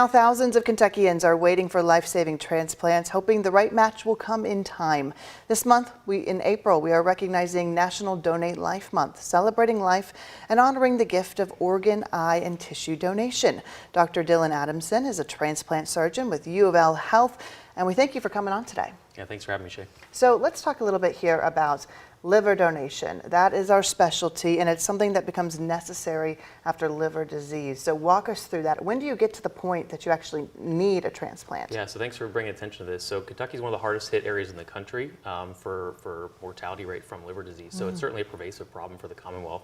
Now, thousands of Kentuckians are waiting for life-saving transplants, hoping the right match will come in time. This month, in April, we are recognizing National Donate Life Month, celebrating life and honoring the gift of organ, eye, and tissue donation. Dr. Dylan Adamson is a transplant surgeon with U of L Health, and we thank you for coming on today. Yeah, thanks for having me, Shay. So let's talk a little bit here about liver donation. That is our specialty, and it's something that becomes necessary after liver disease. So walk us through that. When do you get to the point that you actually need a transplant? Yeah, so thanks for bringing attention to this. So Kentucky is one of the hardest hit areas in the country for mortality rate from liver disease. So it's certainly a pervasive problem for the Commonwealth.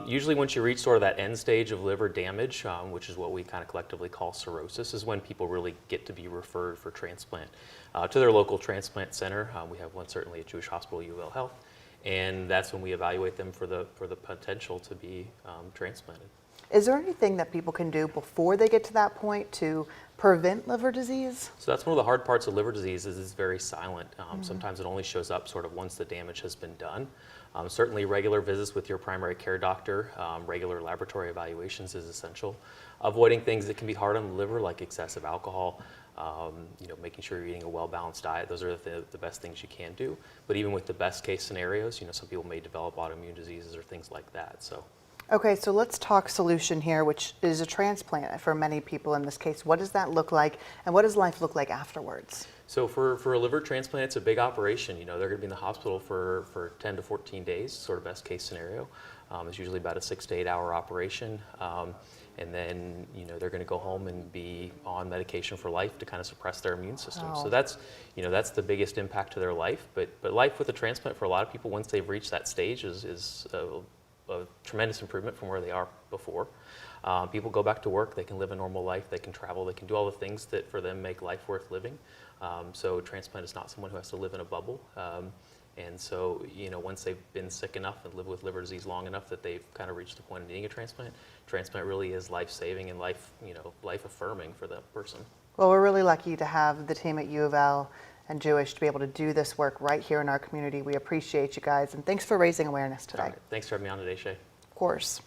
Usually once you reach sort of that end stage of liver damage, which is what we kind of collectively call cirrhosis, is when people really get to be referred for transplant to their local transplant center. We have one certainly at Jewish Hospital, U of L Health, and that's when we evaluate them for the potential to be transplanted. Is there anything that people can do before they get to that point to prevent liver disease? So that's one of the hard parts of liver disease is it's very silent. Sometimes it only shows up sort of once the damage has been done. Certainly regular visits with your primary care doctor, regular laboratory evaluations is essential. Avoiding things that can be hard on the liver like excessive alcohol, making sure you're eating a well-balanced diet. Those are the best things you can do. But even with the best case scenarios, some people may develop autoimmune diseases or things like that. So. Okay, so let's talk solution here, which is a transplant for many people in this case. What does that look like, and what does life look like afterwards? So for a liver transplant, it's a big operation. They're going to be in the hospital for 10 to 14 days, sort of best case scenario. It's usually about a 6 to 8 hour operation. And then, they're going to go home and be on medication for life to kind of suppress their immune system. Oh. So that's the biggest impact to their life. But life with a transplant for a lot of people, once they've reached that stage, is a tremendous improvement from where they are before. People go back to work, they can live a normal life, they can travel, they can do all the things that for them make life worth living. So transplant is not someone who has to live in a bubble. And so, once they've been sick enough and live with liver disease long enough that they've kind of reached the point of needing a transplant really is life-saving and life-affirming for that person. Well, we're really lucky to have the team at U of L and Jewish to be able to do this work right here in our community. We appreciate you guys, and thanks for raising awareness today. All right. Thanks for having me on today, Shay. Of course.